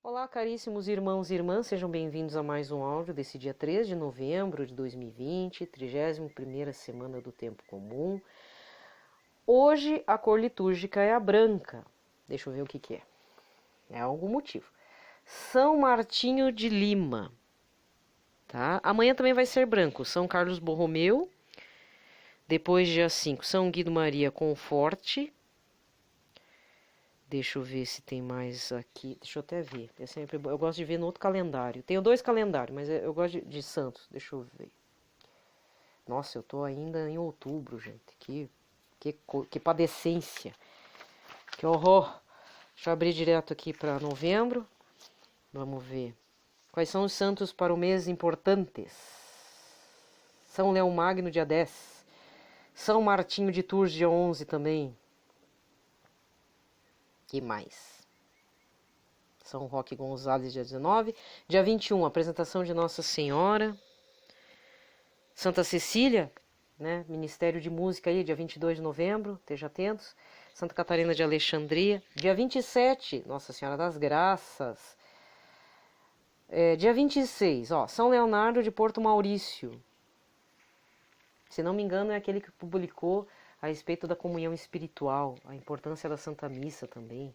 Olá, caríssimos irmãos e irmãs, sejam bem-vindos a mais um áudio desse dia 3 de novembro de 2020, 31ª semana do Tempo Comum. Hoje a cor litúrgica é a branca. Deixa eu ver o que é. É algum motivo. São Martinho de Lima. Tá? Amanhã também vai ser branco. São Carlos Borromeu. Depois, dia 5, São Guido Maria Conforte. Deixa eu ver se tem mais aqui. Deixa eu até ver. Eu gosto de ver no outro calendário. Tenho 2 calendários, mas eu gosto de santos. Deixa eu ver. Nossa, eu tô ainda em outubro, gente. Que padecência. Que horror. Deixa eu abrir direto aqui para novembro. Vamos ver. Quais são os santos para o mês importantes? São Leão Magno, dia 10. São Martinho de Tours, dia 11 também. Que mais? São Roque Gonzalez, dia 19. Dia 21, apresentação de Nossa Senhora. Santa Cecília, né? Ministério de Música aí, dia 22 de novembro, esteja atentos. Santa Catarina de Alexandria. Dia 27, Nossa Senhora das Graças. Dia 26, São Leonardo de Porto Maurício. Se não me engano, é aquele que publicou a respeito da comunhão espiritual, a importância da Santa Missa também,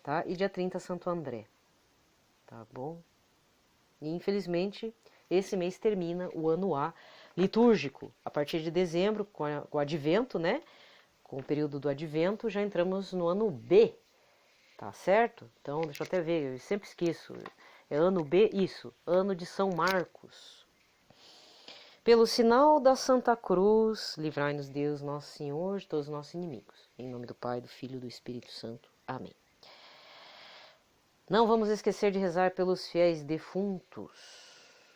tá? E dia 30, Santo André, tá bom? E infelizmente, esse mês termina o ano A litúrgico. A partir de dezembro, com o Advento, né? Com o período do Advento, já entramos no ano B, tá certo? Então, deixa eu até ver, eu sempre esqueço. É ano B, isso, ano de São Marcos. Pelo sinal da Santa Cruz, livrai-nos Deus, nosso Senhor, de todos os nossos inimigos. Em nome do Pai, do Filho e do Espírito Santo. Amém. Não vamos esquecer de rezar pelos fiéis defuntos.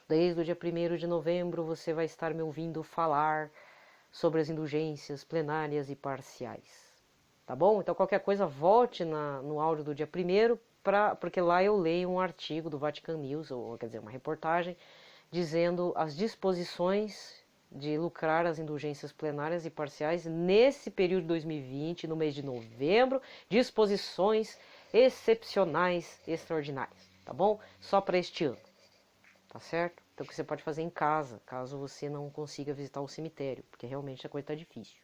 Desde o dia 1º de novembro você vai estar me ouvindo falar sobre as indulgências plenárias e parciais. Tá bom? Então qualquer coisa volte no áudio do dia 1º, porque lá eu leio um artigo do Vatican News, ou quer dizer, uma reportagem, dizendo as disposições de lucrar as indulgências plenárias e parciais nesse período de 2020, no mês de novembro, disposições excepcionais, extraordinárias, tá bom? Só para este ano, tá certo? Então o que você pode fazer em casa, caso você não consiga visitar o cemitério, porque realmente a coisa está difícil.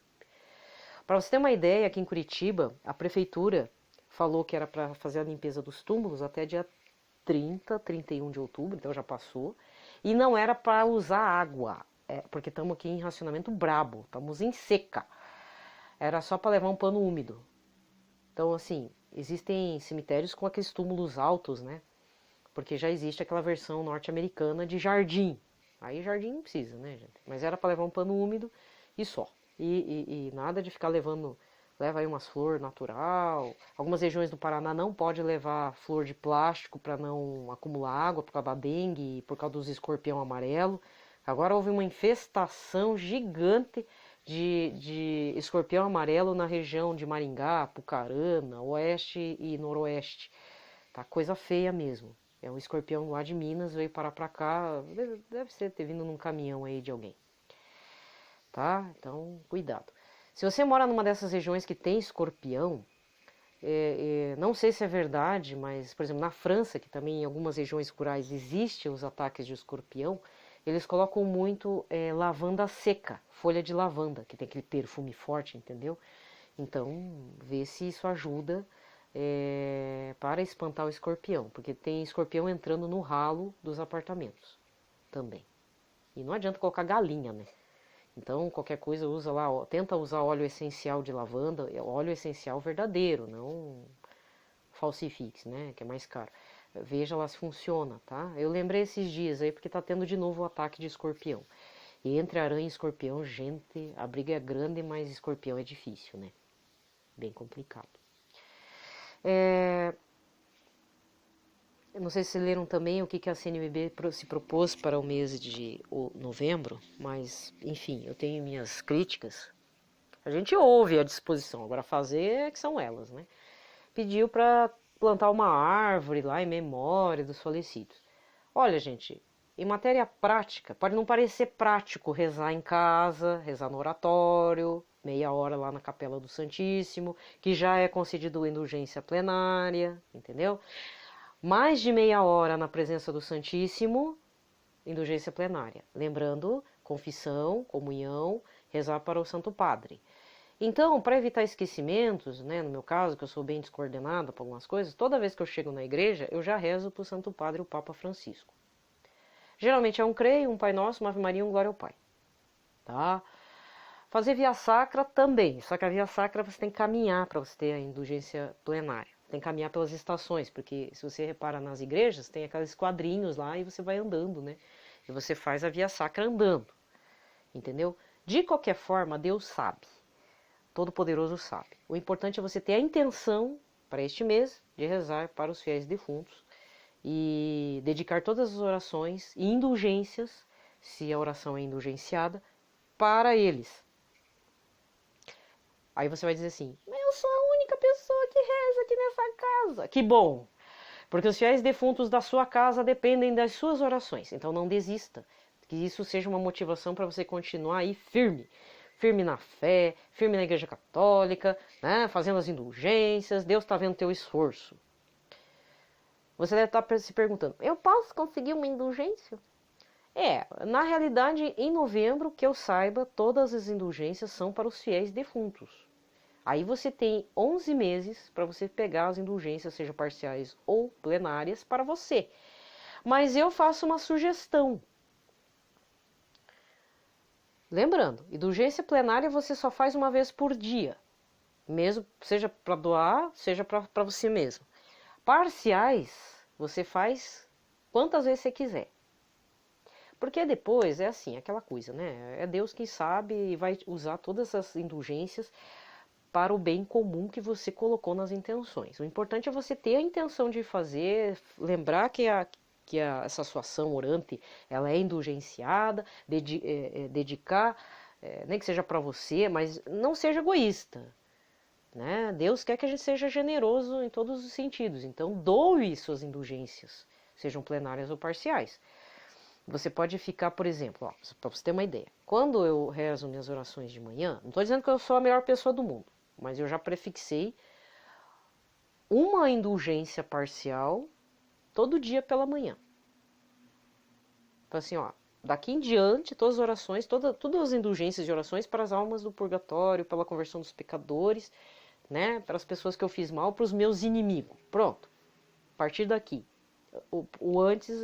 Para você ter uma ideia, aqui em Curitiba, a prefeitura falou que era para fazer a limpeza dos túmulos até dia 30, 31 de outubro, então já passou, e não era para usar água, porque estamos aqui em racionamento brabo, estamos em seca, era só para levar um pano úmido. Então, assim, existem cemitérios com aqueles túmulos altos, né? Porque já existe aquela versão norte-americana de jardim. Aí jardim não precisa, né, gente? Mas era para levar um pano úmido e só. E nada de ficar levando... Leva aí umas flores natural. Algumas regiões do Paraná não pode levar flor de plástico para não acumular água por causa da dengue e por causa dos escorpião amarelo. Agora houve uma infestação gigante de escorpião amarelo na região de Maringá, Apucarana, oeste e noroeste. Tá coisa feia mesmo. É um escorpião lá de Minas, veio parar pra cá, deve ser ter vindo num caminhão aí de alguém. Tá? Então, cuidado. Se você mora numa dessas regiões que tem escorpião, não sei se é verdade, mas, por exemplo, na França, que também em algumas regiões rurais existem os ataques de escorpião, eles colocam muito lavanda seca, folha de lavanda, que tem aquele perfume forte, entendeu? Então, vê se isso ajuda para espantar o escorpião, porque tem escorpião entrando no ralo dos apartamentos também. E não adianta colocar galinha, né? Então, qualquer coisa usa lá, tenta usar óleo essencial de lavanda, óleo essencial verdadeiro, não falsifique, né, que é mais caro. Veja lá se funciona, tá? Eu lembrei esses dias aí porque tá tendo de novo o ataque de escorpião. E entre aranha e escorpião, gente, a briga é grande, mas escorpião é difícil, né? Bem complicado. Eu não sei se leram também o que a CNBB se propôs para o mês de novembro, mas, enfim, eu tenho minhas críticas. A gente ouve a disposição, agora fazer é que são elas, né? Pediu para plantar uma árvore lá em memória dos falecidos. Olha, gente, em matéria prática, pode não parecer prático rezar em casa, rezar no oratório, meia hora lá na Capela do Santíssimo, que já é concedido indulgência plenária, entendeu? Mais de meia hora na presença do Santíssimo, indulgência plenária. Lembrando, confissão, comunhão, rezar para o Santo Padre. Então, para evitar esquecimentos, né, no meu caso, que eu sou bem descoordenada para algumas coisas, toda vez que eu chego na igreja, eu já rezo para o Santo Padre, o Papa Francisco. Geralmente é um Creio, um Pai Nosso, uma Ave Maria e um Glória ao Pai. Tá? Fazer via sacra também, só que a via sacra você tem que caminhar para você ter a indulgência plenária. Tem que caminhar pelas estações, porque se você repara nas igrejas, tem aqueles quadrinhos lá e você vai andando, né? E você faz a via sacra andando, entendeu? De qualquer forma, Deus sabe, Todo-Poderoso sabe. O importante é você ter a intenção para este mês de rezar para os fiéis defuntos e dedicar todas as orações e indulgências, se a oração é indulgenciada, para eles. Aí você vai dizer assim, mas eu sou a única pessoa que reza aqui nessa casa. Que bom, porque os fiéis defuntos da sua casa dependem das suas orações, então não desista. Que isso seja uma motivação para você continuar aí firme. Firme na fé, firme na Igreja Católica, né, fazendo as indulgências, Deus está vendo o teu esforço. Você deve estar se perguntando, eu posso conseguir uma indulgência? Na realidade, em novembro, que eu saiba, todas as indulgências são para os fiéis defuntos. Aí você tem 11 meses para você pegar as indulgências, seja parciais ou plenárias, para você. Mas eu faço uma sugestão. Lembrando, indulgência plenária você só faz uma vez por dia. Mesmo, seja para doar, seja para você mesmo. Parciais, você faz quantas vezes você quiser. Porque depois é assim, aquela coisa, né? É Deus quem sabe e vai usar todas as indulgências para o bem comum que você colocou nas intenções. O importante é você ter a intenção de fazer, lembrar que essa sua ação orante ela é indulgenciada, dedicar, nem que seja para você, mas não seja egoísta. Né? Deus quer que a gente seja generoso em todos os sentidos, então doe suas indulgências, sejam plenárias ou parciais. Você pode ficar, por exemplo, para você ter uma ideia, quando eu rezo minhas orações de manhã, não estou dizendo que eu sou a melhor pessoa do mundo, mas eu já prefixei uma indulgência parcial todo dia pela manhã. Então assim, daqui em diante, todas as orações, todas as indulgências de orações para as almas do purgatório, pela conversão dos pecadores, né, para as pessoas que eu fiz mal, para os meus inimigos. Pronto. A partir daqui. O antes,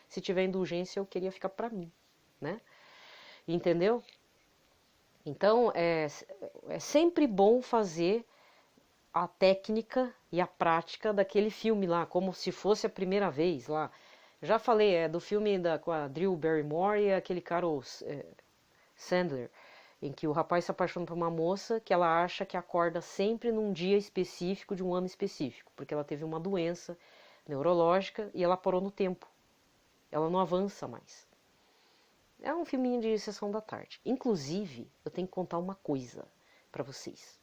se tiver indulgência, eu queria ficar para mim, né? Entendeu? Então, é sempre bom fazer a técnica e a prática daquele filme lá, como se fosse a primeira vez lá. Já falei, do filme com a Drew Barrymore e aquele cara, Sandler, em que o rapaz se apaixona por uma moça que ela acha que acorda sempre num dia específico de um ano específico, porque ela teve uma doença neurológica e ela parou no tempo. Ela não avança mais. É um filminho de sessão da tarde. Inclusive, eu tenho que contar uma coisa para vocês.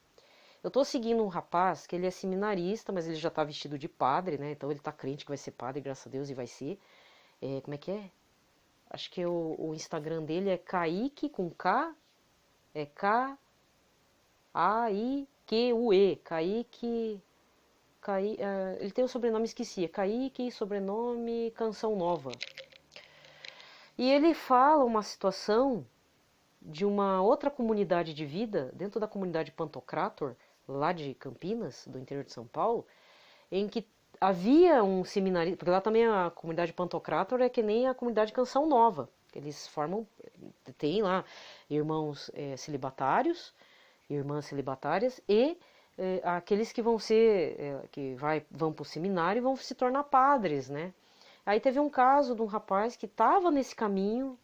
Eu tô seguindo um rapaz que ele é seminarista, mas ele já tá vestido de padre, né? Então ele tá crente que vai ser padre, graças a Deus, e vai ser. Como é que é? Acho que o Instagram dele é Kaique com K. É K-A-I-Q-U-E. Kaique. Ele tem o sobrenome, esqueci. É Kaique, sobrenome Canção Nova. E ele fala uma situação de uma outra comunidade de vida, dentro da comunidade Pantocrator, lá de Campinas, do interior de São Paulo, em que havia um seminarista, porque lá também a comunidade Pantocrator é que nem a comunidade Canção Nova. Eles formam, tem lá irmãos celibatários, irmãs celibatárias e aqueles que vão ser, vão para o seminário e vão se tornar padres, né? Aí teve um caso de um rapaz que estava nesse caminho,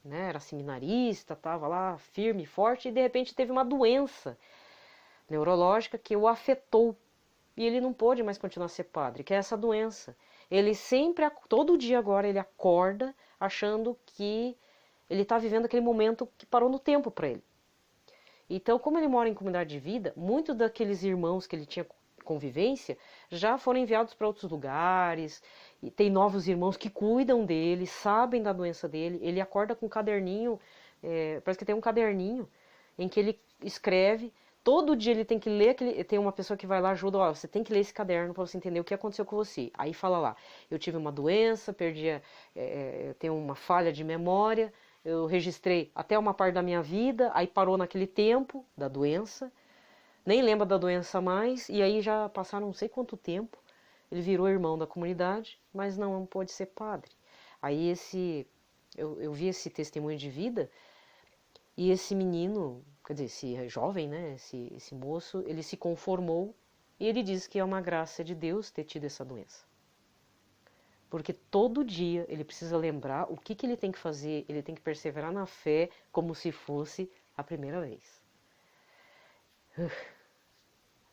né, era seminarista, estava lá firme, forte, e de repente teve uma doença neurológica que o afetou. E ele não pôde mais continuar a ser padre, que é essa doença. Ele sempre, todo dia agora, ele acorda achando que ele está vivendo aquele momento que parou no tempo para ele. Então, como ele mora em comunidade de vida, muitos daqueles irmãos que ele tinha convivência já foram enviados para outros lugares, e tem novos irmãos que cuidam dele, sabem da doença dele. Ele acorda com um caderninho, parece que tem um caderninho em que ele escreve todo dia ele tem que ler tem uma pessoa que vai lá, ajuda, ó, você tem que ler esse caderno para você entender o que aconteceu com você. Aí fala lá, eu tive uma doença, tenho uma falha de memória, eu registrei até uma parte da minha vida, aí parou naquele tempo da doença, nem lembra da doença mais, e aí já passaram não sei quanto tempo, ele virou irmão da comunidade, mas não pôde ser padre. Aí eu vi esse testemunho de vida, e esse menino, quer dizer, esse jovem, né, esse moço, ele se conformou e ele diz que é uma graça de Deus ter tido essa doença. Porque todo dia ele precisa lembrar o que ele tem que fazer, ele tem que perseverar na fé como se fosse a primeira vez.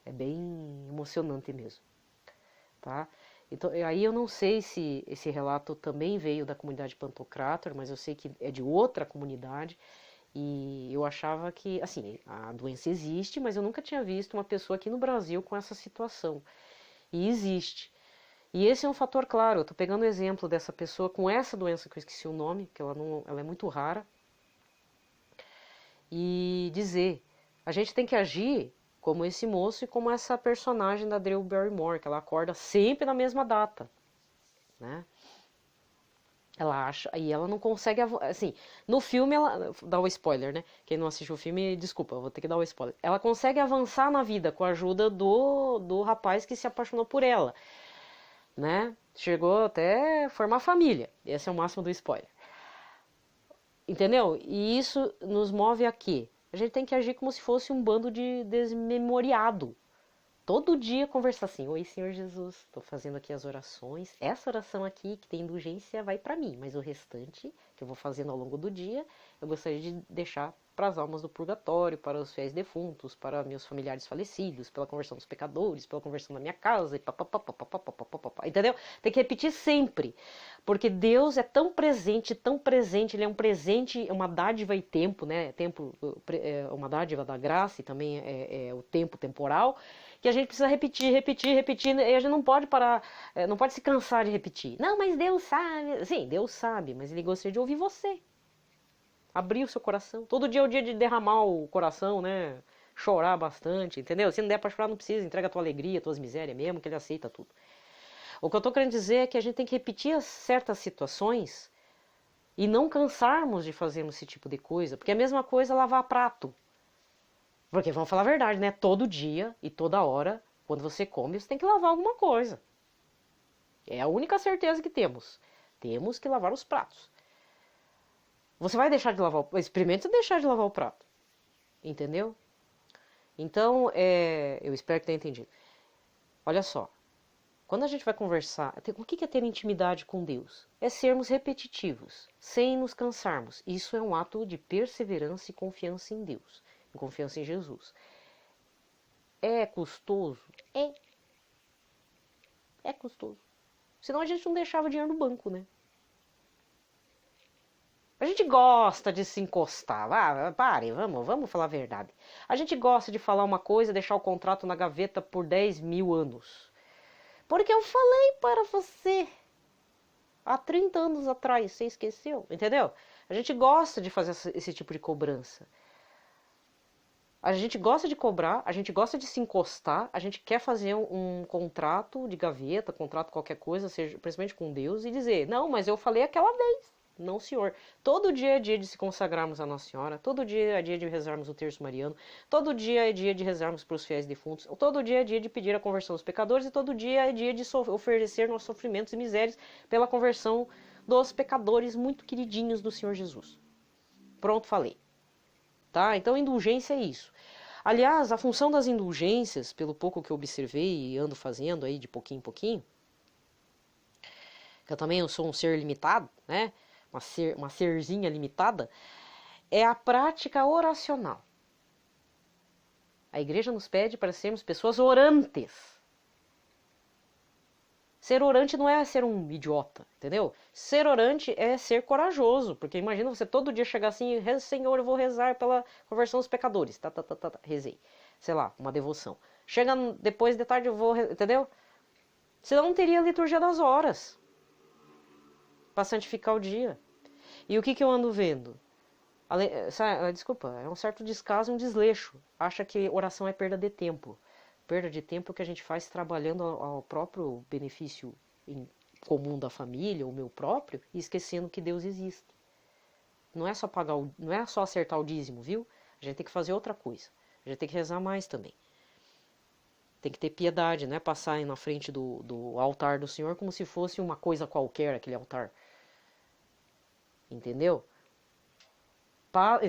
É bem emocionante mesmo, tá? Então, aí eu não sei se esse relato também veio da comunidade Pantocrator, mas eu sei que é de outra comunidade. E eu achava que, assim, a doença existe, mas eu nunca tinha visto uma pessoa aqui no Brasil com essa situação. E existe. E esse é um fator claro. Eu estou pegando o exemplo dessa pessoa com essa doença, que eu esqueci o nome, que ela é muito rara. E dizer, a gente tem que agir como esse moço e como essa personagem da Drew Barrymore, que ela acorda sempre na mesma data, né? Ela acha, e ela não consegue, assim, no filme ela, dá o spoiler, né? Quem não assistiu o filme, desculpa, eu vou ter que dar o spoiler. Ela consegue avançar na vida com a ajuda do rapaz que se apaixonou por ela, né? Chegou até formar família, esse é o máximo do spoiler. Entendeu? E isso nos move a quê? A gente tem que agir como se fosse um bando de desmemoriado. Todo dia conversar assim, oi Senhor Jesus, estou fazendo aqui as orações, essa oração aqui que tem indulgência vai para mim, mas o restante que eu vou fazendo ao longo do dia, eu gostaria de deixar para as almas do purgatório, para os fiéis defuntos, para meus familiares falecidos, pela conversão dos pecadores, pela conversão da minha casa, e papapá, entendeu? Tem que repetir sempre, porque Deus é tão presente, Ele é um presente, uma dádiva e tempo, né? Tempo, uma dádiva da graça e também é o tempo temporal, que a gente precisa repetir, e a gente não pode parar, não pode se cansar de repetir. Não, mas Deus sabe. Sim, Deus sabe, mas Ele gostaria de ouvir você. Abrir o seu coração. Todo dia é o dia de derramar o coração, né? Chorar bastante, entendeu? Se não der pra chorar, não precisa, entrega a tua alegria, tuas misérias mesmo, que Ele aceita tudo. O que eu tô querendo dizer é que a gente tem que repetir certas situações e não cansarmos de fazermos esse tipo de coisa, porque é a mesma coisa lavar prato. Porque vamos falar a verdade, né? Todo dia e toda hora, quando você come, você tem que lavar alguma coisa. É a única certeza que temos. Temos que lavar os pratos. Você vai deixar de lavar experimente deixar de lavar o prato. Entendeu? Então, eu espero que tenha entendido. Olha só. Quando a gente vai conversar, o que é ter intimidade com Deus? É sermos repetitivos, sem nos cansarmos. Isso é um ato de perseverança e confiança em Deus. Confiança em Jesus. É custoso? É custoso. Senão a gente não deixava dinheiro no banco, né? A gente gosta de se encostar. Vamos falar a verdade. A gente gosta de falar uma coisa, deixar o contrato na gaveta por 10 mil anos. Porque eu falei para você há 30 anos atrás, você esqueceu? Entendeu? A gente gosta de fazer esse tipo de cobrança. A gente gosta de cobrar, a gente gosta de se encostar, a gente quer fazer um contrato de gaveta, contrato qualquer coisa, seja principalmente com Deus, e dizer, não, mas eu falei aquela vez. Não, senhor. Todo dia é dia de se consagrarmos a Nossa Senhora, todo dia é dia de rezarmos o terço mariano, todo dia é dia de rezarmos para os fiéis defuntos, todo dia é dia de pedir a conversão dos pecadores e todo dia é dia de oferecer nossos sofrimentos e misérias pela conversão dos pecadores muito queridinhos do Senhor Jesus. Pronto, falei. Tá? Então, indulgência é isso. Aliás, a função das indulgências, pelo pouco que eu observei e ando fazendo aí de pouquinho em pouquinho, que eu também sou um ser limitado, né? Uma serzinha limitada, é a prática oracional. A igreja nos pede para sermos pessoas orantes. Ser orante não é ser um idiota, entendeu? Ser orante é ser corajoso, porque imagina você todo dia chegar assim, Senhor, eu vou rezar pela conversão dos pecadores, rezei, sei lá, uma devoção. Chega depois de tarde eu vou, entendeu? Senão não teria a liturgia das horas para santificar o dia. E o que eu ando vendo? Desculpa, é um certo descaso, um desleixo. Acha que oração é perda de tempo. Perda de tempo que a gente faz trabalhando ao próprio benefício comum da família, o meu próprio, e esquecendo que Deus existe. Não é só não é só acertar o dízimo, viu? A gente tem que fazer outra coisa. A gente tem que rezar mais também. Tem que ter piedade, não é passar aí na frente do altar do Senhor como se fosse uma coisa qualquer, aquele altar. Entendeu?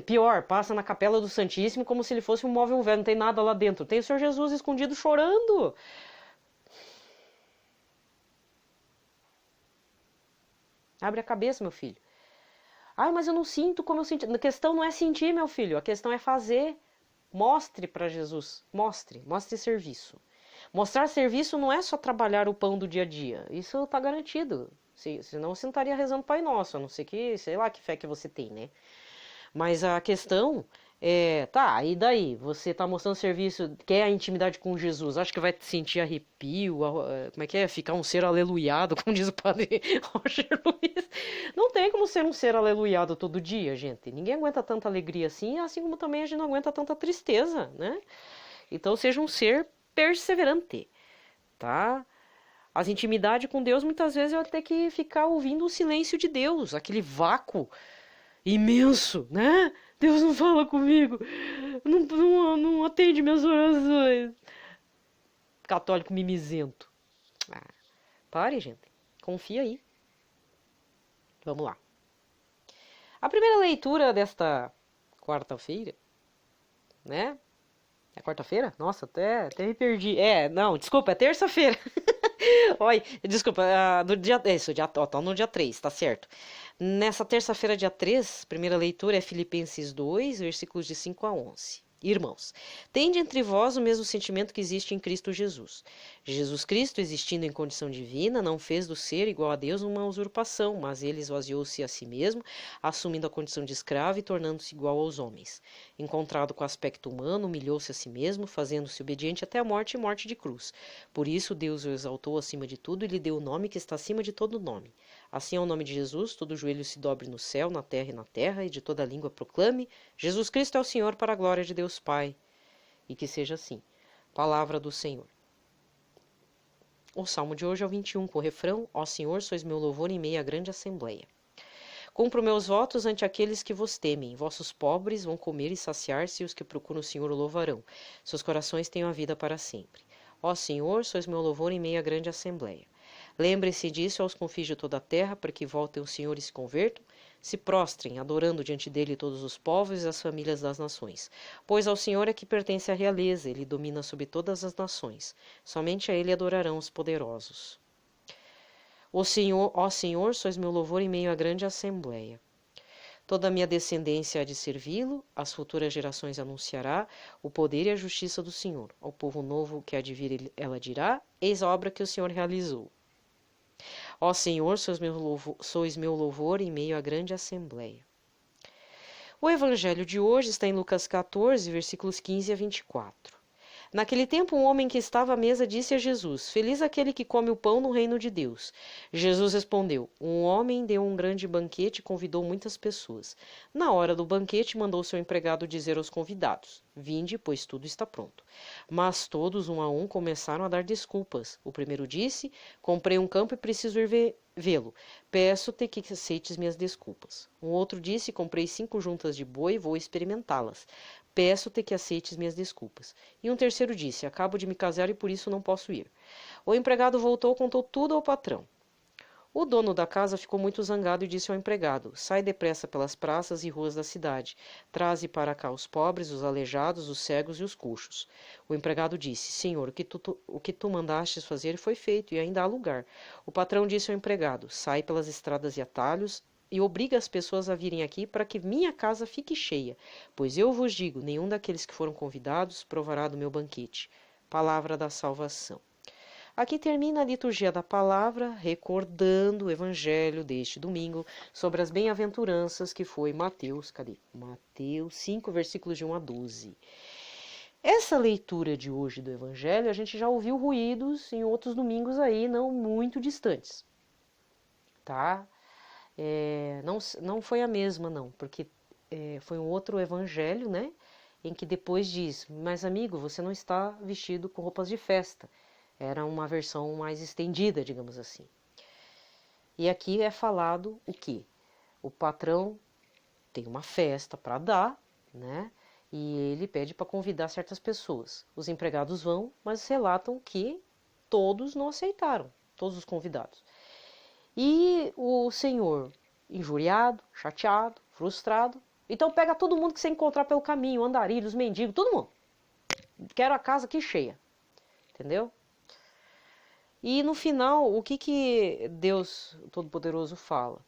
Pior, passa na capela do Santíssimo como se ele fosse um móvel velho, não tem nada lá dentro. Tem o Senhor Jesus escondido chorando. Abre a cabeça, meu filho. Ah, mas eu não sinto como eu senti. A questão não é sentir, meu filho. A questão é fazer. Mostre para Jesus. Mostre serviço. Mostrar serviço não é só trabalhar o pão do dia a dia. Isso está garantido. Senão você não estaria rezando Pai Nosso, a não ser que, sei lá que fé que você tem, né? Mas a questão é, tá, e daí? Você tá mostrando serviço, quer a intimidade com Jesus, acho que vai sentir arrepio, como é que é? Ficar um ser aleluiado, como diz o padre Roger Luiz. Não tem como ser um ser aleluiado todo dia, gente. Ninguém aguenta tanta alegria assim como também a gente não aguenta tanta tristeza, né? Então seja um ser perseverante, tá? As intimidades com Deus, muitas vezes eu vou ter que ficar ouvindo o silêncio de Deus, aquele vácuo imenso, né? Deus não fala comigo, não atende minhas orações. Católico mimizento. Ah, pare, gente. Confia aí. Vamos lá. A primeira leitura desta quarta-feira, né? É quarta-feira? Nossa, até me perdi. Não, desculpa, é terça-feira. Oi, desculpa, do dia, isso, tá no dia 3, tá certo. Nessa terça-feira, dia 3, primeira leitura é Filipenses 2, versículos de 5 a 11. Irmãos, tende entre vós o mesmo sentimento que existe em Cristo Jesus. Jesus Cristo, existindo em condição divina, não fez do ser igual a Deus uma usurpação, mas ele esvaziou-se a si mesmo, assumindo a condição de escravo e tornando-se igual aos homens. Encontrado com aspecto humano, humilhou-se a si mesmo, fazendo-se obediente até a morte e morte de cruz. Por isso Deus o exaltou acima de tudo e lhe deu o nome que está acima de todo nome. Assim, ao nome de Jesus, todo joelho se dobre no céu, na terra, e de toda língua proclame: Jesus Cristo é o Senhor, para a glória de Deus Pai. E que seja assim. Palavra do Senhor. O salmo de hoje é o 21, com o refrão: Ó Senhor, sois meu louvor em meio à grande assembleia. Cumpro meus votos ante aqueles que vos temem. Vossos pobres vão comer e saciar-se, e os que procuram o Senhor o louvarão. Seus corações tenham a vida para sempre. Ó Senhor, sois meu louvor em meio à grande assembleia. Lembre-se disso aos confins de toda a terra, para que voltem o Senhor e se convertam, se prostrem, adorando diante dele todos os povos e as famílias das nações. Pois ao Senhor é que pertence a realeza, ele domina sobre todas as nações. Somente a ele adorarão os poderosos. Ó Senhor, sois meu louvor em meio à grande assembleia. Toda a minha descendência há de servi-lo, as futuras gerações anunciará o poder e a justiça do Senhor. Ao povo novo que há de vir ela dirá: eis a obra que o Senhor realizou. Ó Senhor, sois meu louvor em meio à grande assembleia. O evangelho de hoje está em Lucas 14, versículos 15 a 24. Naquele tempo, um homem que estava à mesa disse a Jesus: Feliz aquele que come o pão no reino de Deus. Jesus respondeu: Um homem deu um grande banquete e convidou muitas pessoas. Na hora do banquete, mandou seu empregado dizer aos convidados: Vinde, pois tudo está pronto. Mas todos, um a um, começaram a dar desculpas. O primeiro disse: Comprei um campo e preciso ir vê-lo. Peço-te que aceites minhas desculpas. Um outro disse: Comprei 5 juntas de boi e vou experimentá-las. Peço-te que aceites minhas desculpas. E um terceiro disse: Acabo de me casar e por isso não posso ir. O empregado voltou e contou tudo ao patrão. O dono da casa ficou muito zangado e disse ao empregado: Sai depressa pelas praças e ruas da cidade. Traze para cá os pobres, os aleijados, os cegos e os coxos. O empregado disse: Senhor, o que tu mandastes fazer foi feito e ainda há lugar. O patrão disse ao empregado: Sai pelas estradas e atalhos e obriga as pessoas a virem aqui para que minha casa fique cheia. Pois eu vos digo, nenhum daqueles que foram convidados provará do meu banquete. Palavra da salvação. Aqui termina a liturgia da palavra, recordando o evangelho deste domingo sobre as bem-aventuranças que foi Mateus, Mateus 5, versículos de 1 a 12. Essa leitura de hoje do evangelho, a gente já ouviu ruídos em outros domingos aí, não muito distantes, tá? Não foi a mesma, não, porque foi um outro evangelho, né? Em que depois diz, mas amigo, você não está vestido com roupas de festa. Era uma versão mais estendida, digamos assim. E aqui é falado o quê? O patrão tem uma festa para dar, né? E ele pede para convidar certas pessoas. Os empregados vão, mas relatam que todos não aceitaram, todos os convidados. E o senhor, injuriado, chateado, frustrado, então pega todo mundo que você encontrar pelo caminho, andarilhos, mendigos, todo mundo. Quero a casa aqui cheia, entendeu? E no final, o que Deus Todo-Poderoso fala?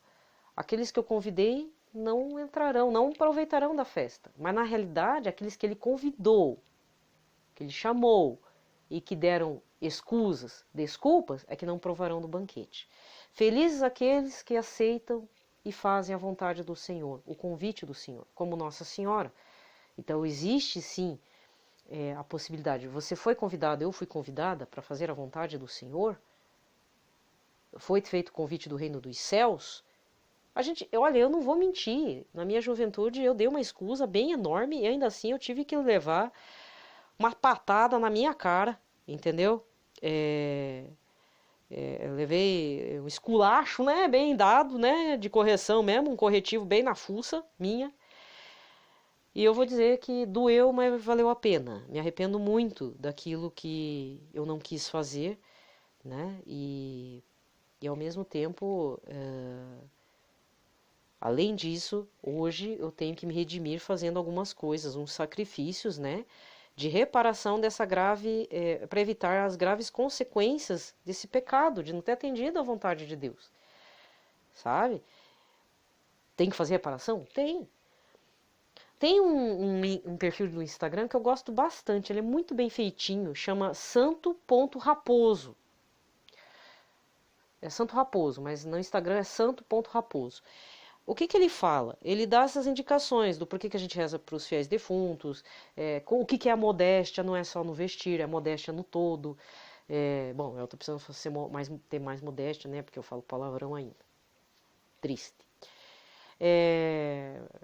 Aqueles que eu convidei não entrarão, não aproveitarão da festa. Mas na realidade, aqueles que ele convidou, que ele chamou e que deram escusas, desculpas, é que não provarão do banquete. Felizes aqueles que aceitam e fazem a vontade do Senhor, o convite do Senhor, como Nossa Senhora. Então existe sim a possibilidade. Você foi convidado, eu fui convidada para fazer a vontade do Senhor. Foi feito o convite do reino dos céus. Olha, eu não vou mentir. Na minha juventude eu dei uma escusa bem enorme e ainda assim eu tive que levar uma patada na minha cara, entendeu? Eu levei um esculacho, né, bem dado, né, de correção mesmo, um corretivo bem na fuça minha. E eu vou dizer que doeu, mas valeu a pena. Me arrependo muito daquilo que eu não quis fazer, né, e ao mesmo tempo, além disso, hoje eu tenho que me redimir fazendo algumas coisas, uns sacrifícios, né, de reparação dessa grave, para evitar as graves consequências desse pecado, de não ter atendido à vontade de Deus, sabe? Tem que fazer reparação? Tem. Tem um perfil no Instagram que eu gosto bastante, ele é muito bem feitinho, chama santo.raposo. É Santo Raposo, mas no Instagram é santo.raposo. O que ele fala? Ele dá essas indicações do porquê que a gente reza para os fiéis defuntos, o que é a modéstia, não é só no vestir, é a modéstia no todo. Bom, eu estou precisando ter mais modéstia, né? Porque eu falo palavrão ainda. Triste.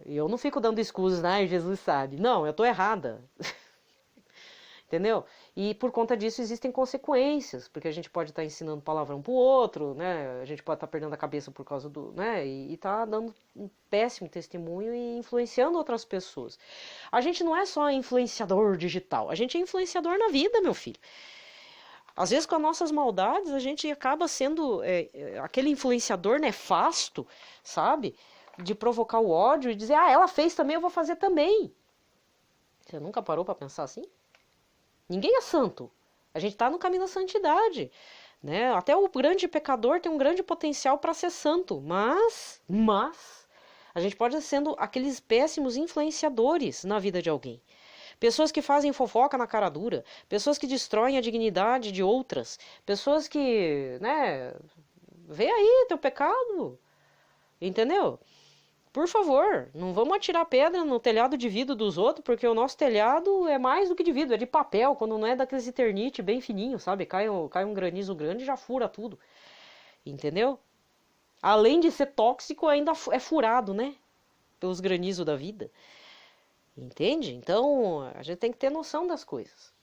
Eu não fico dando escusas, né? Jesus sabe. Não, eu estou errada. Entendeu? E por conta disso existem consequências, porque a gente pode estar ensinando palavrão pro outro, né? A gente pode estar perdendo a cabeça por causa do, né? E tá dando um péssimo testemunho e influenciando outras pessoas. A gente não é só influenciador digital, a gente é influenciador na vida, meu filho. Às vezes com as nossas maldades a gente acaba sendo aquele influenciador nefasto, sabe? De provocar o ódio e dizer, ela fez também, eu vou fazer também. Você nunca parou para pensar assim? Ninguém é santo. A gente está no caminho da santidade, né? Até o grande pecador tem um grande potencial para ser santo, mas a gente pode ser sendo aqueles péssimos influenciadores na vida de alguém. Pessoas que fazem fofoca na cara dura, pessoas que destroem a dignidade de outras, pessoas que, né, vê aí teu pecado, entendeu? Por favor, não vamos atirar pedra no telhado de vidro dos outros, porque o nosso telhado é mais do que de vidro, é de papel, quando não é daqueles Eternite bem fininho, sabe? Cai um granizo grande e já fura tudo, entendeu? Além de ser tóxico, ainda é furado, né? Pelos granizos da vida, entende? Então, a gente tem que ter noção das coisas.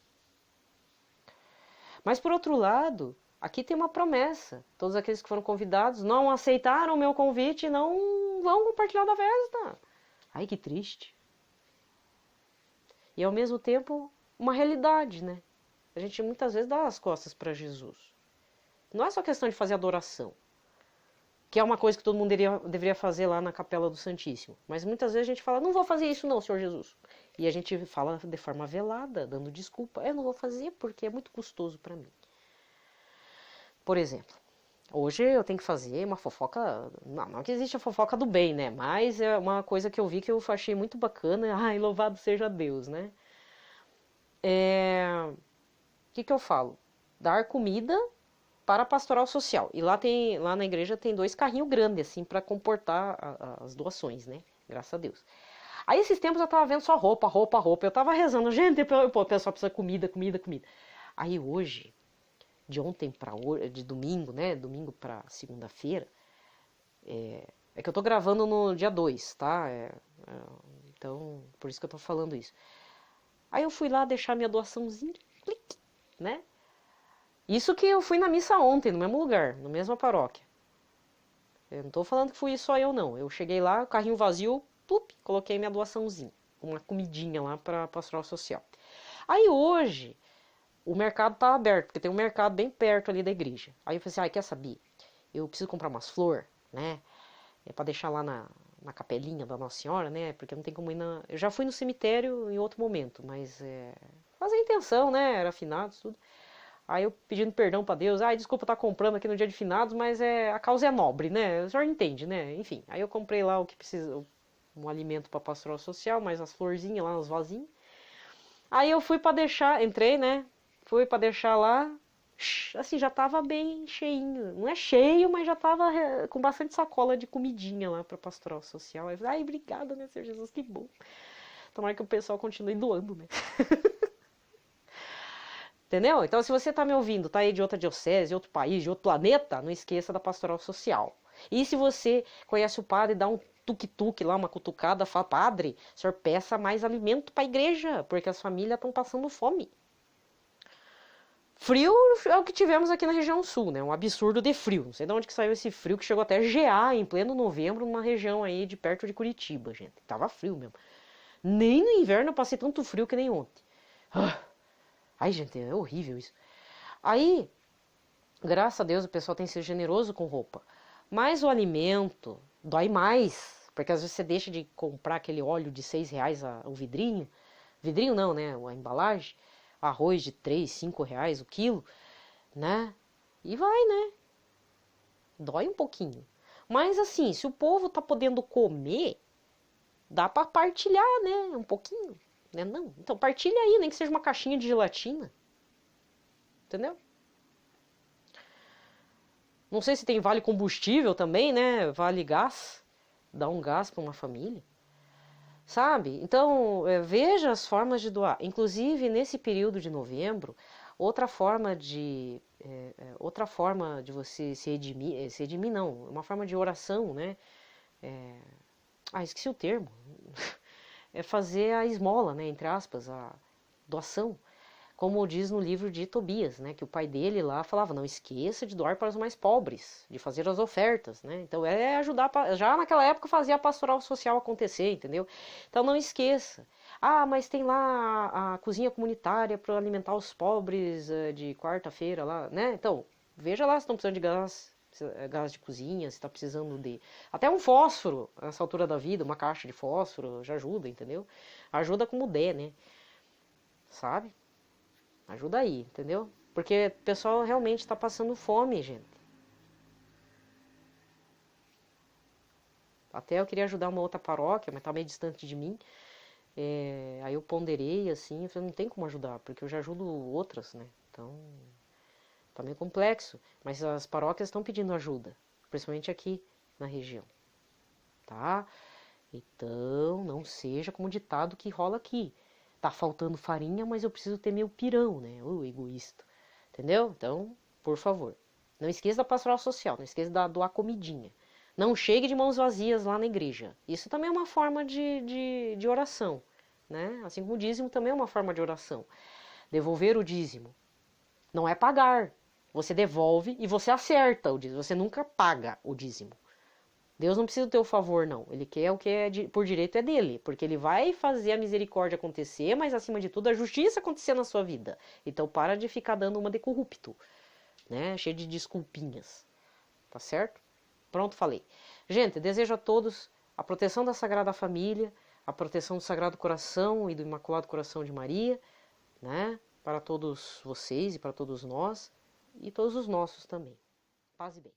Mas, por outro lado, aqui tem uma promessa. Todos aqueles que foram convidados não aceitaram o meu convite e não vão compartilhar da festa. Ai, que triste. E ao mesmo tempo, uma realidade, né? A gente muitas vezes dá as costas para Jesus. Não é só questão de fazer adoração, que é uma coisa que todo mundo deveria fazer lá na Capela do Santíssimo. Mas muitas vezes a gente fala, não vou fazer isso não, Senhor Jesus. E a gente fala de forma velada, dando desculpa. Eu não vou fazer porque é muito custoso para mim. Por exemplo, hoje eu tenho que fazer uma fofoca, não que existe a fofoca do bem, né? Mas é uma coisa que eu vi que eu achei muito bacana. Ai, louvado seja Deus, né? O que eu falo? Dar comida para a pastoral social. E lá na igreja tem 2 carrinhos grandes, assim, para comportar as doações, né? Graças a Deus. Aí esses tempos eu tava vendo só roupa. Eu tava rezando, gente, o pessoal precisa de comida. Aí hoje, de ontem para hoje, de domingo, né? Domingo para segunda-feira, É que eu tô gravando no dia 2, tá? Então, por isso que eu tô falando isso. Aí eu fui lá deixar minha doaçãozinha, clique, né? Isso que eu fui na missa ontem, no mesmo lugar, na mesma paróquia. Eu não tô falando que fui só eu, não. Eu cheguei lá, carrinho vazio, plup, coloquei minha doaçãozinha. Uma comidinha lá pra pastoral social. Aí hoje, o mercado tá aberto, porque tem um mercado bem perto ali da igreja. Aí eu falei assim, quer saber? Eu preciso comprar umas flores, né? É pra deixar lá na capelinha da Nossa Senhora, né? Porque não tem como ir na... Eu já fui no cemitério em outro momento, mas fazer intenção, né? Era finados, tudo. Aí eu pedindo perdão pra Deus, desculpa estar comprando aqui no dia de finados, mas a causa é nobre, né? O senhor entende, né? Enfim, aí eu comprei lá o que precisa, um alimento pra pastoral social, mais as florzinhas lá, os vasinhos. Aí eu fui pra deixar, entrei, né? Fui pra deixar lá, assim, já tava bem cheinho. Não é cheio, mas já tava com bastante sacola de comidinha lá pra pastoral social. Aí eu falei, obrigada, né, Senhor Jesus, que bom. Tomara que o pessoal continue doando, né? Entendeu? Então, se você tá me ouvindo, tá aí de outra diocese, de outro país, de outro planeta, não esqueça da pastoral social. E se você conhece o padre, dá um tuk-tuk lá, uma cutucada, fala, padre, o senhor peça mais alimento para a igreja, porque as famílias estão passando fome. Frio é o que tivemos aqui na região sul, né? Um absurdo de frio. Não sei de onde que saiu esse frio que chegou até a gear em pleno novembro numa região aí de perto de Curitiba, gente. Tava frio mesmo. Nem no inverno eu passei tanto frio que nem ontem. Ai, gente, é horrível isso. Aí, graças a Deus, o pessoal tem sido generoso com roupa. Mas o alimento dói mais. Porque às vezes você deixa de comprar aquele óleo de R$ 6 o vidrinho. Vidrinho não, né? A embalagem. Arroz de 3, 5 reais o quilo, né? E vai, né? Dói um pouquinho. Mas assim, se o povo tá podendo comer, dá para partilhar, né? Um pouquinho, né? Não. Então partilha aí, nem que seja uma caixinha de gelatina. Entendeu? Não sei se tem vale combustível também, né? Vale gás. Dá um gás para uma família. Sabe? Então, veja as formas de doar. Inclusive, nesse período de novembro, outra forma de você se redimir não, uma forma de oração, né? Esqueci o termo. É fazer a esmola, né? Entre aspas, a doação. Como diz no livro de Tobias, né, que o pai dele lá falava, não esqueça de doar para os mais pobres, de fazer as ofertas, né? Então ajudar, já naquela época fazia a pastoral social acontecer, entendeu? Então não esqueça. Mas tem lá a cozinha comunitária para alimentar os pobres de quarta-feira lá, né? Então, veja lá se estão precisando de gás de cozinha, se está precisando de... Até um fósforo, nessa altura da vida, uma caixa de fósforo, já ajuda, entendeu? Ajuda como der, né? Sabe? Ajuda aí, entendeu? Porque o pessoal realmente está passando fome, gente. Até eu queria ajudar uma outra paróquia, mas tá meio distante de mim. Aí eu ponderei assim, falei, não tem como ajudar, porque eu já ajudo outras, né? Então, tá meio complexo. Mas as paróquias estão pedindo ajuda, principalmente aqui na região, tá? Então, não seja como o ditado que rola aqui. Tá faltando farinha, mas eu preciso ter meu pirão, né? Ô, egoísta. Entendeu? Então, por favor. Não esqueça da pastoral social, não esqueça da doar comidinha. Não chegue de mãos vazias lá na igreja. Isso também é uma forma de oração, né? Assim como o dízimo também é uma forma de oração. Devolver o dízimo. Não é pagar. Você devolve e você acerta o dízimo. Você nunca paga o dízimo. Deus não precisa do teu favor, não. Ele quer o que é por direito é dele. Porque ele vai fazer a misericórdia acontecer, mas acima de tudo a justiça acontecer na sua vida. Então para de ficar dando uma de corrupto, né? Cheio de desculpinhas. Tá certo? Pronto, falei. Gente, desejo a todos a proteção da Sagrada Família, a proteção do Sagrado Coração e do Imaculado Coração de Maria, né? Para todos vocês e para todos nós, e todos os nossos também. Paz e bem.